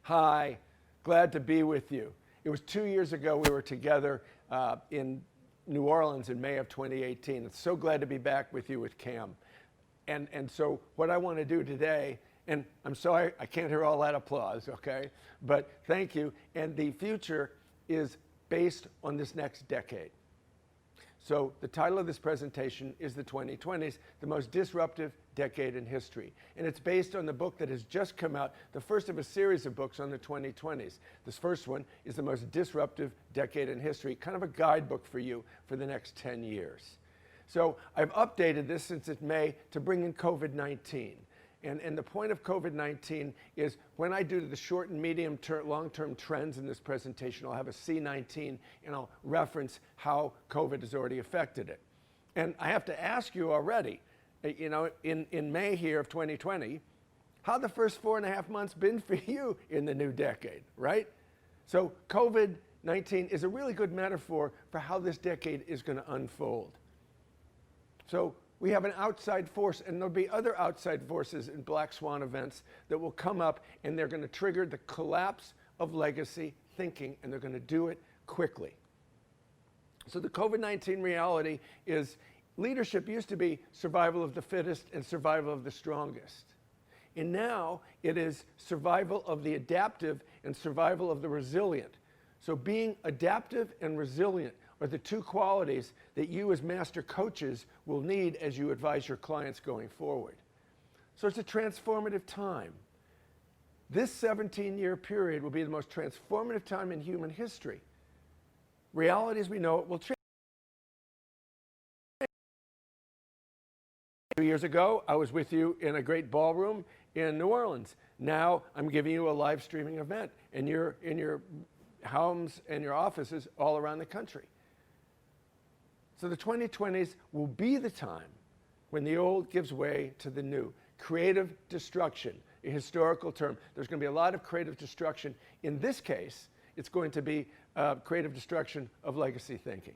Hi, glad to be with you. It was 2 years ago we were together in New Orleans in May of 2018. It's so glad to be back with you with Cam. And so what I want to do today, and I'm sorry I can't hear all that applause, okay? But thank you. And the future is based on this next decade. So the title of this presentation is The 2020s, the most disruptive decade in history. And it's based on the book that has just come out, the first of a series of books on the 2020s. This first one is the most disruptive decade in history, kind of a guidebook for you for the next 10 years. So I've updated this since it's May to bring in COVID-19. And the point of COVID-19 is when I do the short and medium long-term trends in this presentation, I'll have a C19 and I'll reference how COVID has already affected it. And I have to ask you already, you know, in May here of 2020, how the first 4.5 months been for you in the new decade, right? So COVID-19 is a really good metaphor for how this decade is going to unfold. So we have an outside force, and there'll be other outside forces in black swan events that will come up, and they're going to trigger the collapse of legacy thinking, and they're going to do it quickly. So the COVID-19 reality is leadership used to be survival of the fittest and survival of the strongest. And now it is survival of the adaptive and survival of the resilient. So being adaptive and resilient are the two qualities that you as master coaches will need as you advise your clients going forward. So it's a transformative time. This 17-year period will be the most transformative time in human history. Reality as we know it will change. 2 years ago, I was with you in a great ballroom in New Orleans. Now I'm giving you a live streaming event, and you're in your homes and your offices all around the country. So the 2020s will be the time when the old gives way to the new. Creative destruction, a historical term. There's going to be a lot of creative destruction. In this case, it's going to be creative destruction of legacy thinking.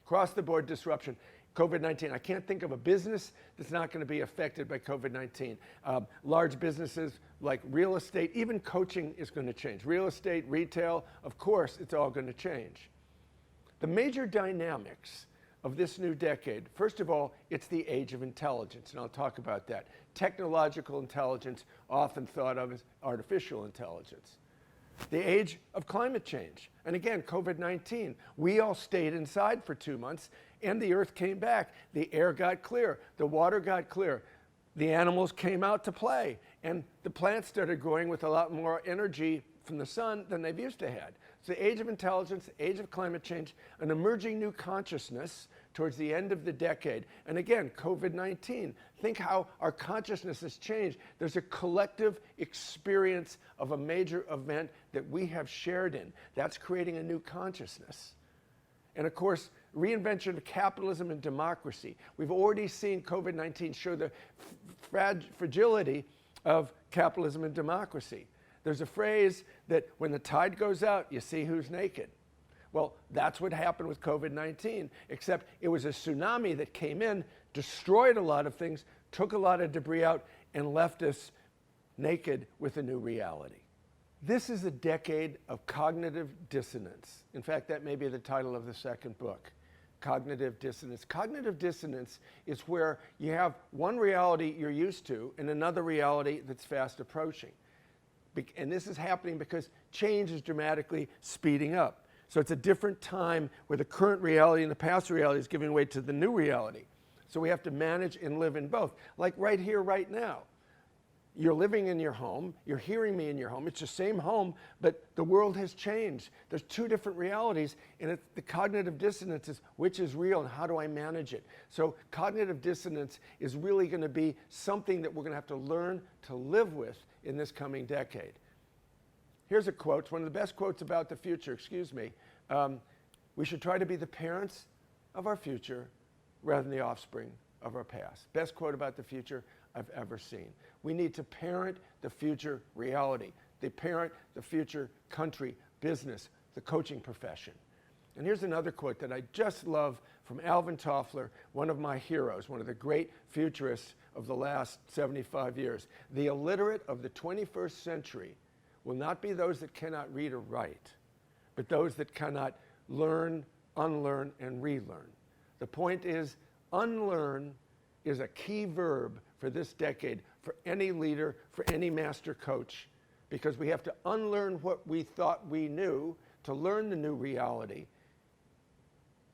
Across the board disruption. COVID-19, I can't think of a business that's not going to be affected by COVID-19. Large businesses like real estate, even coaching is going to change. Real estate, retail, of course, it's all going to change. The major dynamics of this new decade, first of all, it's the age of intelligence, and I'll talk about that. Technological intelligence, often thought of as artificial intelligence. The age of climate change, and again, COVID-19. We all stayed inside for 2 months, and the earth came back. The air got clear, the water got clear, the animals came out to play, and the plants started growing with a lot more energy from the sun than they've used to had. It's the age of intelligence, the age of climate change, an emerging new consciousness towards the end of the decade. And again, COVID-19, think how our consciousness has changed. There's a collective experience of a major event that we have shared in. That's creating a new consciousness. And of course, reinvention of capitalism and democracy. We've already seen COVID-19 show the fragility of capitalism and democracy. There's a phrase that when the tide goes out, you see who's naked. Well, that's what happened with COVID-19, except it was a tsunami that came in, destroyed a lot of things, took a lot of debris out, and left us naked with a new reality. This is a decade of cognitive dissonance. In fact, that may be the title of the second book, Cognitive Dissonance. Cognitive dissonance is where you have one reality you're used to and another reality that's fast approaching. And this is happening because change is dramatically speeding up. So it's a different time where the current reality and the past reality is giving way to the new reality. So we have to manage and live in both. Like right here, right now. You're living in your home, you're hearing me in your home, it's the same home, but the world has changed. There's two different realities, and the cognitive dissonance is which is real and how do I manage it? So cognitive dissonance is really going to be something that we're going to have to learn to live with in this coming decade. Here's a quote, it's one of the best quotes about the future, excuse me. We should try to be the parents of our future rather than the offspring of our past. Best quote about the future I've ever seen. We need to parent the future reality. They parent the future country, business, the coaching profession. And here's another quote that I just love from Alvin Toffler, one of my heroes, one of the great futurists of the last 75 years. The illiterate of the 21st century will not be those that cannot read or write, but those that cannot learn, unlearn, and relearn. The point is, unlearn is a key verb for this decade, for any leader, for any master coach, because we have to unlearn what we thought we knew to learn the new reality,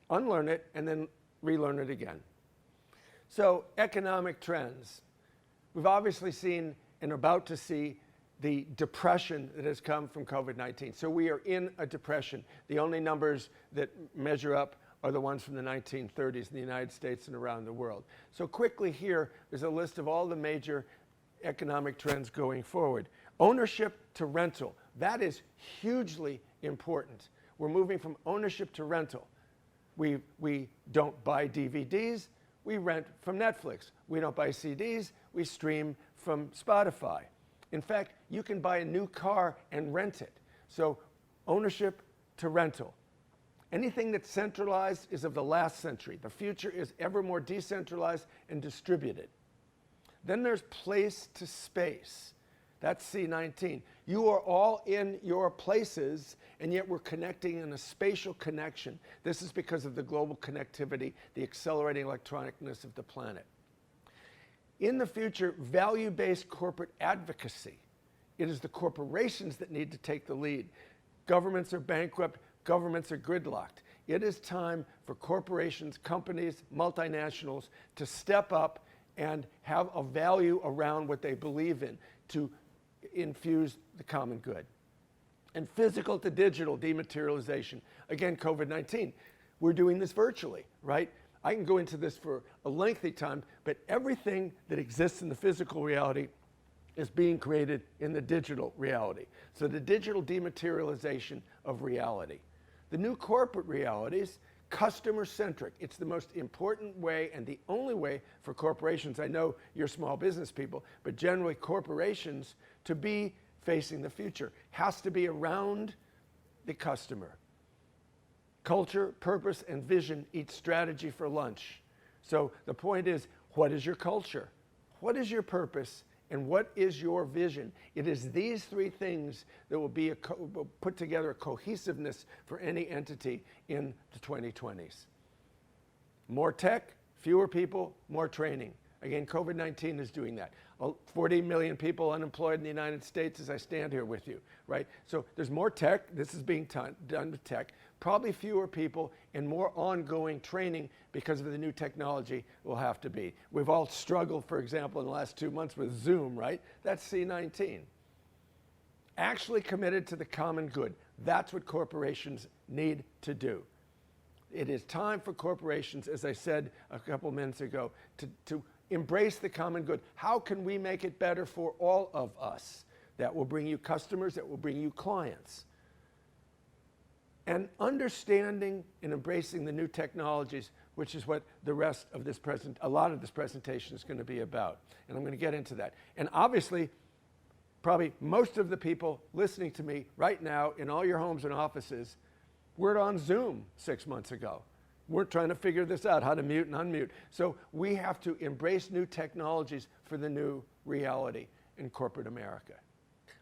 unlearn it, and then relearn it again. So, economic trends. We've obviously seen and are about to see the depression that has come from COVID-19. So we are in a depression. The only numbers that measure up are the ones from the 1930s in the United States and around the world. So quickly here, there's a list of all the major economic trends going forward. Ownership to rental. That is hugely important. We're moving from ownership to rental. We don't buy DVDs, we rent from Netflix. We don't buy CDs, we stream from Spotify. In fact, you can buy a new car and rent it. So ownership to rental. Anything that's centralized is of the last century. The future is ever more decentralized and distributed. Then there's place to space. That's C19. You are all in your places, and yet we're connecting in a spatial connection. This is because of the global connectivity, the accelerating electronicness of the planet. In the future, value-based corporate advocacy. It is the corporations that need to take the lead. Governments are bankrupt, governments are gridlocked. It is time for corporations, companies, multinationals to step up and have a value around what they believe in to infuse the common good. And physical to digital dematerialization. Again, COVID-19. We're doing this virtually, right? I can go into this for a lengthy time, but everything that exists in the physical reality is being created in the digital reality. So the digital dematerialization of reality. The new corporate realities, customer-centric. It's the most important way and the only way for corporations, I know you're small business people, but generally corporations to be facing the future. Has to be around the customer. Culture, purpose, and vision eat strategy for lunch. So the point is, what is your culture? What is your purpose? And what is your vision? It is these three things that will put together a cohesiveness for any entity in the 2020s. More tech, fewer people, more training. Again, COVID-19 is doing that. 40 million people unemployed in the United States as I stand here with you, right? So there's more tech. This is being done with tech. Probably fewer people and more ongoing training because of the new technology will have to be. We've all struggled, for example, in the last 2 months with Zoom, right? That's C19. Actually committed to the common good. That's what corporations need to do. It is time for corporations, as I said a couple minutes ago, to embrace the common good. How can we make it better for all of us? That will bring you customers, that will bring you clients. And understanding and embracing the new technologies, which is what the rest of this a lot of this presentation is going to be about. And I'm going to get into that. And obviously, probably most of the people listening to me right now in all your homes and offices were on Zoom 6 months ago. We're trying to figure this out, how to mute and unmute. So we have to embrace new technologies for the new reality in corporate America.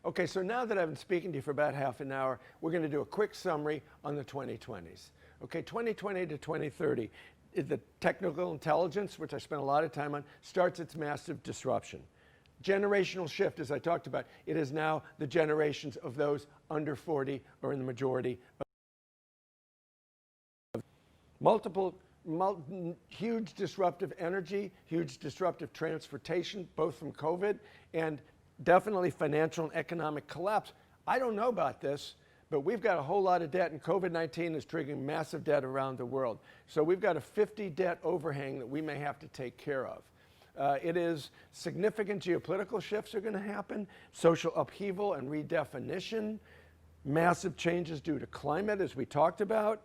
Okay, so now that I've been speaking to you for about half an hour, we're going to do a quick summary on the 2020s. Okay, 2020 to 2030, the technical intelligence, which I spent a lot of time on, starts its massive disruption. Generational shift, as I talked about, it is now the generations of those under 40 or in the majority of huge disruptive energy, huge disruptive transportation, both from COVID and definitely financial and economic collapse. I don't know about this, but we've got a whole lot of debt, and COVID-19 is triggering massive debt around the world. So we've got a 50 debt overhang that we may have to take care of. It is significant geopolitical shifts are going to happen, social upheaval and redefinition, massive changes due to climate, as we talked about.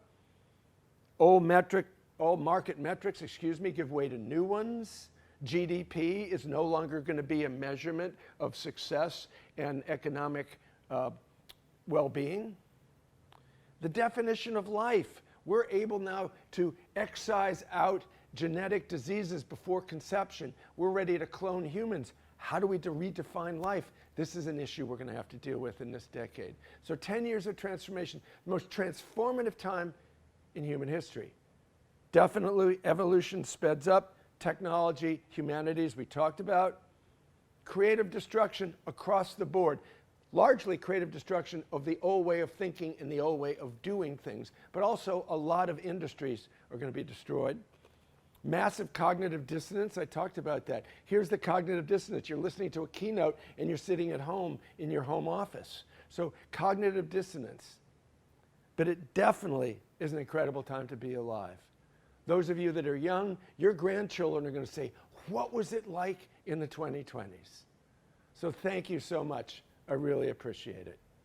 Old market metrics, give way to new ones. GDP is no longer going to be a measurement of success and economic well-being. The definition of life. We're able now to excise out genetic diseases before conception. We're ready to clone humans. How do we redefine life? This is an issue we're going to have to deal with in this decade. So 10 years of transformation, the most transformative time in human history. Definitely evolution speds up, technology, humanities we talked about, creative destruction across the board. Largely creative destruction of the old way of thinking and the old way of doing things, but also a lot of industries are going to be destroyed. Massive cognitive dissonance, I talked about that. Here's the cognitive dissonance. You're listening to a keynote and you're sitting at home in your home office. So cognitive dissonance. But it definitely is an incredible time to be alive. Those of you that are young, your grandchildren are going to say, what was it like in the 2020s? So thank you so much. I really appreciate it.